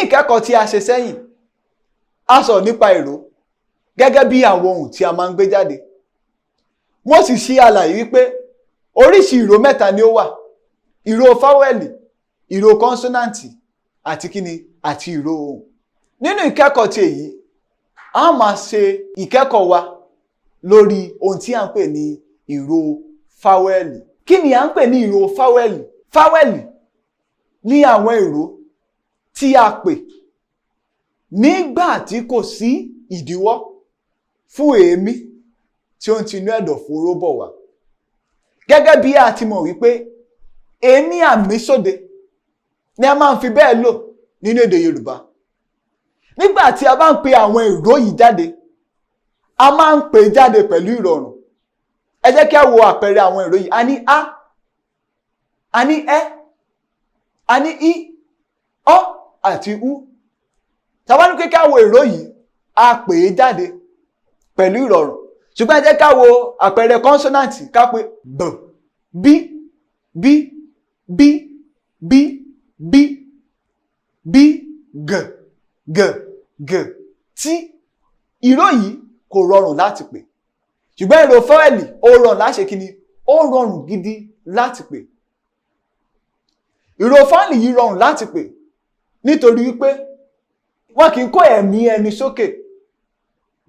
ìkẹ́kọ̀ọ́ tí a ṣe sẹ́yìn, a sọ̀rọ̀ nípa ìró gẹ́gẹ́ bí àwọn ohùn tí a máa ń gbé jáde. Mo sì ṣe àlàyé wípé oríṣi ìró mẹ́ta ni ó wà: ìró fáwẹ́lì, ìró kọ́nsọ́nàǹtì àti kíni àti ìró ohùn. Nínú ìkẹ́kọ̀ọ́ tí èyí, a máa ṣe ìkẹ́kọ̀ọ́ wa lórí ohun tí a ń pè ní ìró fáwẹ́lì. Kí ni a ń pè ní ìró fáwẹ́lì? Fáwẹ́lì ní àwọn ìró tí a pè nígbà tí kò sí ìdíwọ́ fún èémí tí ó ń tinú ẹ̀dọ̀fóró bọ̀ wá. Gẹ́gẹ́ bí a ti mọ̀ wípé èémí àmísóde ni a máa ń fi bẹ́ẹ̀ lò nínú èdè Yorùbá. Nígbà tí a bá ń pe àwọn ìró yìí jáde, a máa ń pè jáde pẹ̀lú ìrọ̀rùn. Ẹ jẹ́ kí a wo àpẹẹrẹ àwọn ìró yìí. A ní a, a ní ẹ, a ní i, ọ àti u. Tá bá ní pé ká wo ìró yìí, a pè é jáde pẹ̀lú ìrọ̀rùn. Ṣùgbọ́n ẹ jẹ́ ká wo àpẹẹrẹ kọ́nsọ́nàǹtì. Ká pé b, bí, bí, bí, bí, bí, bí, g, g, g, tí. Ìró yìí kò rọrùn láti pè. Ṣùgbọ́n ìró fáwẹ́lì ó rọrùn láti ṣe kíni? Ó rọrùn gidi láti pè. Ìró fáwẹ́lì yìí rọrùn láti pè nítorí wípé wọ́n kì í kó ẹ̀mí ẹni sókè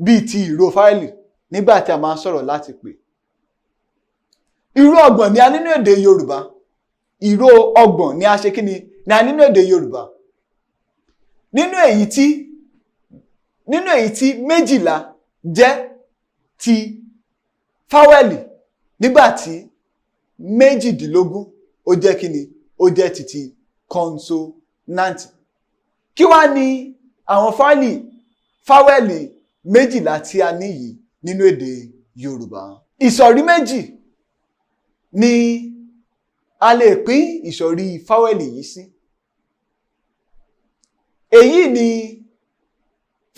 bíi ti ìró fáwẹ́lì nígbà tí a máa ń sọ̀rọ̀ láti pè. Ìró ọgbọ̀n ni a nínú èdè Yorùbá. Ìró ọgbọ̀n ni a ṣe kíni? Ni a nínú èdè Yorùbá. Nínú èyí tí méjìlá jẹ́ ti fáwẹ́lì, nígbà tí méjìdínlógún ó jẹ́ kíni? Ó jẹ́ ti kọ́nsọ́nàǹtì. Kí wá ni àwọn fáwẹ́lì méjìlá tí a ní yìí nínú èdè Yorùbá? Ìsọ̀rí méjì ni a lè pín ìsọ̀rí fáwẹ́lì yìí sí. Èyí ni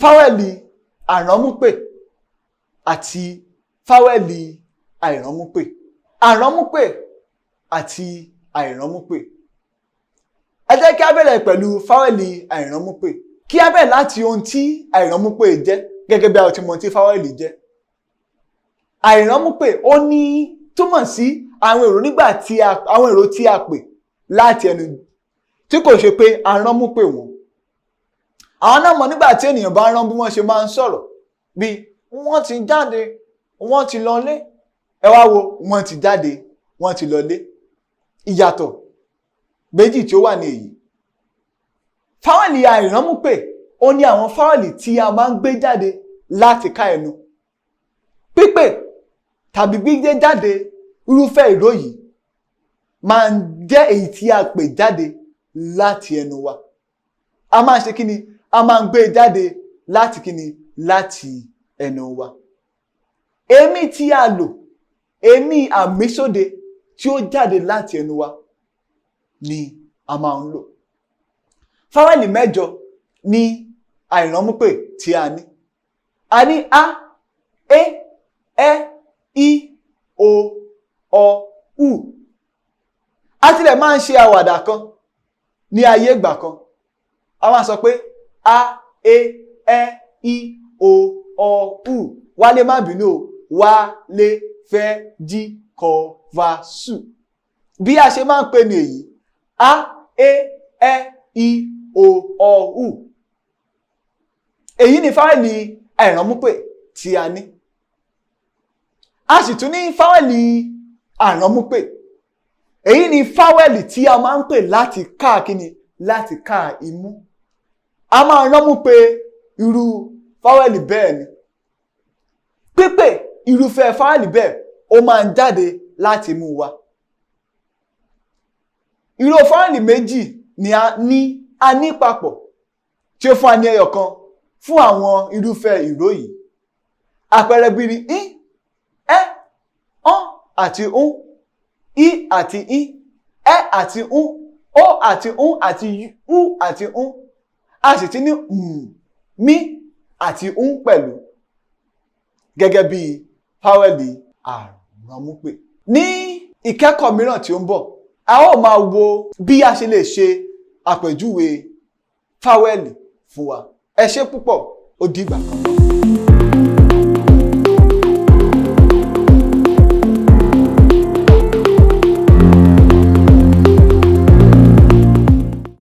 fáwẹ́lì àránmúpè àti fáwẹ́lì àìránmúpè. Àránmúpè àti àìránmúpè. Ẹ jẹ́ kí a bẹ̀rẹ̀ pẹ̀lú fáwẹ́lì àìránmúpè. Kí a bẹ̀rẹ̀ láti ohun tí àìránmúpè jẹ́ gẹ́gẹ́ bí a ti mọ̀ tí fáwẹ́lì jẹ́. Àìránmúpè ó ní túmọ̀ sí àwọn èrò nígbà tí àwọn èrò tí a pè láti ẹnu tí kò ṣe pé a ránmúpè wọn. Àwọn náà mọ̀ nígbà tí ènìyàn bá rán bí wọ́n ṣe máa ń sọ̀rọ̀, bí wọ́n ti jáde, wọ́n ti lọlé. Ẹ wá wo wọ́n ti jáde, wọ́n ti lọlé. Ìyàtọ̀ méjì tí ó wà ní èyí. Fáwẹ́lì àìránmúpè ó ní àwọn fáwẹ́lì tí a máa ń gbé jáde láti ká ẹnu. Pípè tàbí gbígbé jáde irúfẹ́ ìró yìí máa ń jẹ́ èyí tí a pè jáde láti ẹnu wa. A máa ṣe kíni? A máa ń gbé jáde láti kíni? Láti ẹnu wa. Èémí tí a lò, èémí àmísóde tí ó jáde láti ẹnu wa ni a máa ń lò. Fáwẹ́lì mẹ́jọ ni àìránmúpè tí a ní. A ní a, e, ẹ, i, o, ọ, u. A tilẹ̀ máa ń ṣe àwàdà kan ní ayé ìgbà kan. A máa sọ pé a, e, ẹ, i, o, ọ, u. Wálé má bínú o. Wálé fẹ́ jí kọ va sù. Bí a ṣe máa ń pè ní èyí: a, e, ẹ, i, o, ọ, u. Èyí ni fáwẹ́lì àìránmúpè tí a ní. A sì tún ní fáwẹ́lì àránmúpè. Èyí ni fáwẹ́lì tí a máa ń pè láti ká kíni? Láti ká imú. A máa ránmúpè irú fáwẹ́lì bẹ́ẹ̀ ni. Pípè irúfẹ́ fáwẹ́lì bẹ́ẹ̀ ó máa ń jáde láti imú wa. Ìró fáwẹ́lì méjì ni a ní papọ̀ tí ó fún wa ní ẹyọ kan fún àwọn irúfẹ́ ìró yìí. Àpẹẹrẹ bí ni i, ẹ, ọ́n àti ń, i àti i, ẹ àti ń, ó àti ń àti u àti ń. A sì ti ní mí àti ń pẹ̀lú gẹ́gẹ́ bí fáwẹ́lì àránmúpè. Ní ìkẹ́kọ̀ọ́ mìíràn tí ó ń bọ̀, a ó máa wo bí a ṣe lè ṣe àpèjúwe fáwẹ́lì fún wa. Ẹ ṣé púpọ̀, ó dìgbà kan náà.